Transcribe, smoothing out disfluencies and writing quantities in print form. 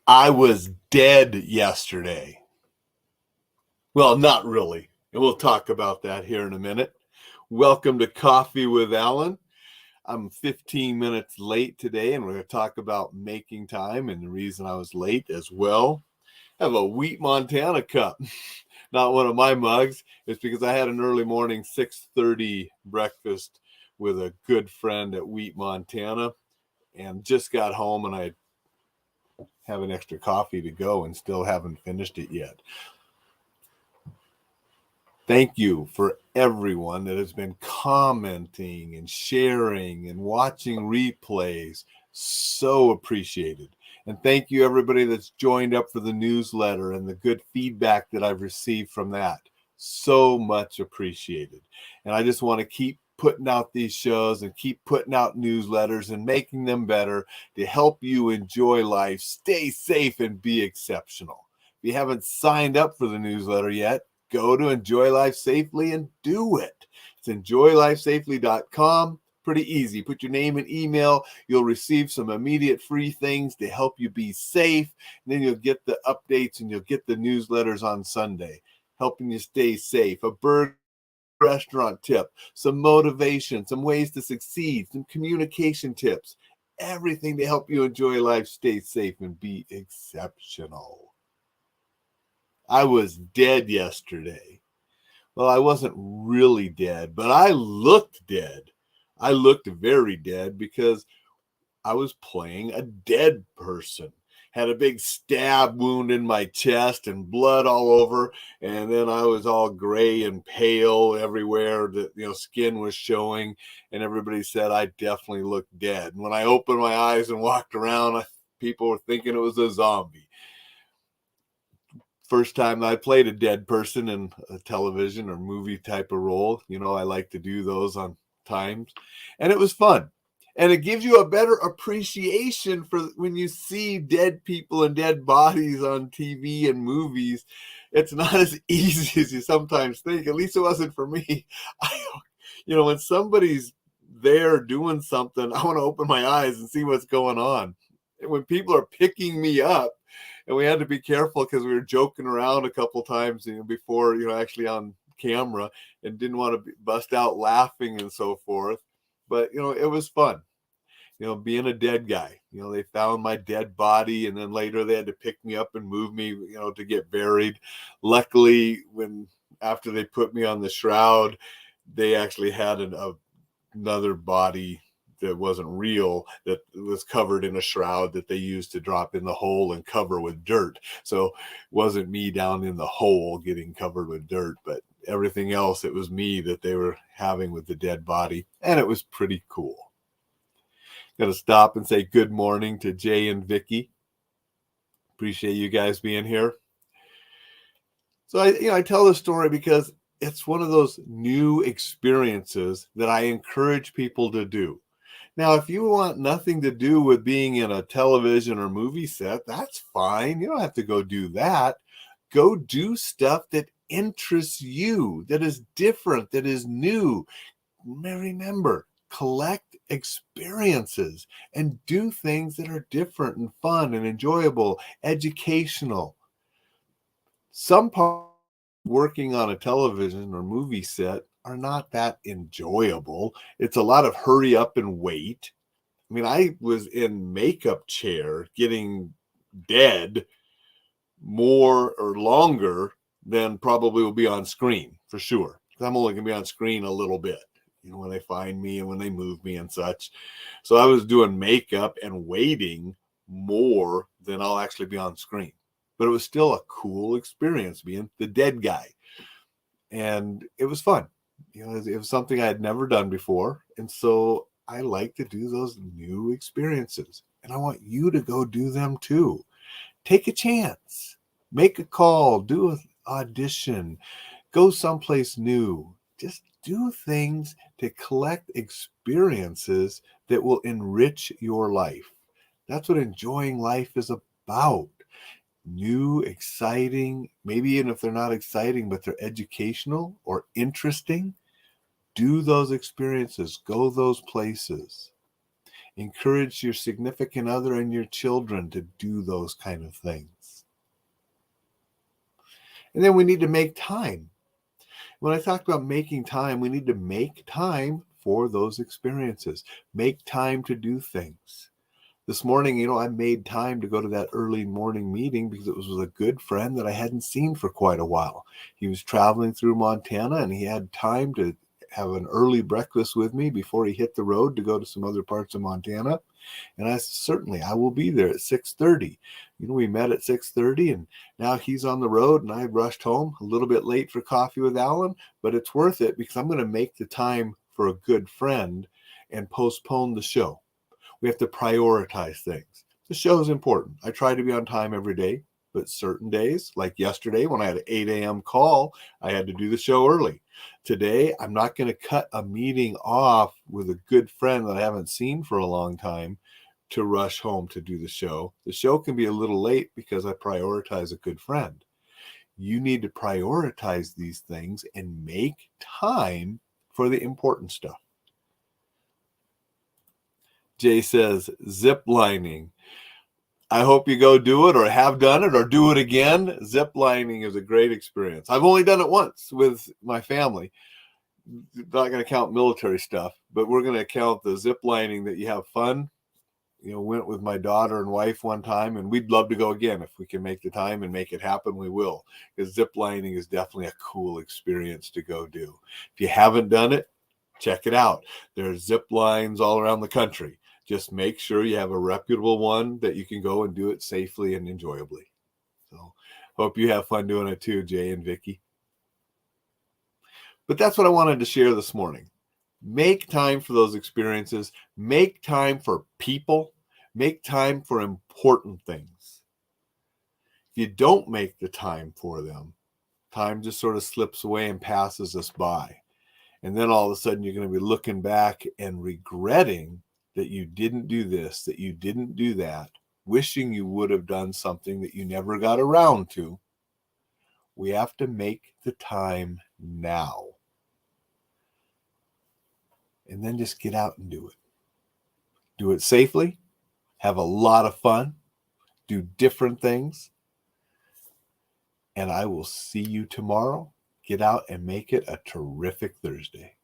I was dead yesterday. Well, not really. And we'll talk about that here in a minute. Welcome to Coffee with Alain. I'm 15 minutes late today, and we're going to talk about making time and the reason I was late as well. I have a Wheat Montana cup, not one of my mugs. It's because I had an early morning 6:30 breakfast with a good friend at Wheat Montana and just got home and I have an extra coffee to go and still haven't finished it yet. Thank you for everyone that has been commenting and sharing and watching replays. So appreciated. And thank you, everybody that's joined up for the newsletter and the good feedback that I've received from that. So much appreciated. And I just want to keep putting out these shows and keep putting out newsletters and making them better to help you enjoy life, stay safe, and be exceptional. If you haven't signed up for the newsletter yet, go to Enjoy Life Safely and do it. It's enjoylifesafely.com. Pretty easy. Put your name and email. You'll receive some immediate free things to help you be safe. And then you'll get the updates and you'll get the newsletters on Sunday, helping you stay safe. A burger restaurant tip, some motivation, some ways to succeed, some communication tips, everything to help you enjoy life, stay safe, and be exceptional. I was dead yesterday. Well, I wasn't really dead, but I looked dead. I looked very dead because I was playing a dead person. Had a big stab wound in my chest and blood all over, and then I was all gray and pale everywhere. The skin was showing, and everybody said I definitely looked dead. And when I opened my eyes and walked around, people were thinking it was a zombie. First time I played a dead person in a television or movie type of role. I like to do those on times, and it was fun. And it gives you a better appreciation for when you see dead people and dead bodies on TV and movies. It's not as easy as you sometimes think. At least it wasn't for me. When somebody's there doing something, I want to open my eyes and see what's going on. And when people are picking me up, and we had to be careful because we were joking around a couple times before, actually on camera, and didn't want to bust out laughing and so forth. But, it was fun, being a dead guy. They found my dead body, and then later they had to pick me up and move me, to get buried. Luckily, after they put me on the shroud, they actually had another body that wasn't real that was covered in a shroud that they used to drop in the hole and cover with dirt. So it wasn't me down in the hole getting covered with dirt, but everything else, it was me that they were having with the dead body. And it was pretty cool. Got to stop and say good morning to Jay and Vicky. Appreciate you guys being here. So I tell this story because it's one of those new experiences that I encourage people to do. Now, if you want nothing to do with being in a television or movie set, that's fine. You don't have to go do that. Go do stuff that interests you, that is different, that is new. Remember, collect experiences and do things that are different and fun and enjoyable, educational. Some parts of working on a television or movie set are not that enjoyable. It's a lot of hurry up and wait. I mean, I was in makeup chair getting dead more or longer than probably will be on screen for sure. I'm only going to be on screen a little bit, when they find me and when they move me and such. So I was doing makeup and waiting more than I'll actually be on screen. But it was still a cool experience being the dead guy. And it was fun. It was something I had never done before. And so I like to do those new experiences. And I want you to go do them too. Take a chance. Make a call. Do an audition. Go someplace new. Just do things to collect experiences that will enrich your life. That's what enjoying life is about. New, exciting, maybe even if they're not exciting, but they're educational or interesting, do those experiences, go those places. Encourage your significant other and your children to do those kind of things. And then we need to make time. When I talk about making time, we need to make time for those experiences. Make time to do things. This morning, I made time to go to that early morning meeting because it was with a good friend that I hadn't seen for quite a while. He was traveling through Montana and he had time to have an early breakfast with me before he hit the road to go to some other parts of Montana. And I said, certainly, I will be there at 6:30. We met at 6:30 and now he's on the road and I rushed home a little bit late for coffee with Alain, but it's worth it because I'm going to make the time for a good friend and postpone the show. We have to prioritize things. The show is important. I try to be on time every day, but certain days, like yesterday when I had an 8 a.m. call, I had to do the show early. Today, I'm not going to cut a meeting off with a good friend that I haven't seen for a long time to rush home to do the show. The show can be a little late because I prioritize a good friend. You need to prioritize these things and make time for the important stuff. Jay says, zip lining. I hope you go do it or have done it or do it again. Zip lining is a great experience. I've only done it once with my family. Not going to count military stuff, but we're going to count the zip lining that you have fun. Went with my daughter and wife one time, and we'd love to go again. If we can make the time and make it happen, we will. Because zip lining is definitely a cool experience to go do. If you haven't done it, check it out. There's zip lines all around the country. Just make sure you have a reputable one that you can go and do it safely and enjoyably. So hope you have fun doing it too, Jay and Vicky. But that's what I wanted to share this morning. Make time for those experiences. Make time for people. Make time for important things. If you don't make the time for them, time just sort of slips away and passes us by. And then all of a sudden you're going to be looking back and regretting that you didn't do this, that you didn't do that, wishing you would have done something that you never got around to. We have to make the time now. And then just get out and do it. Do it safely. Have a lot of fun. Do different things. And I will see you tomorrow. Get out and make it a terrific Thursday.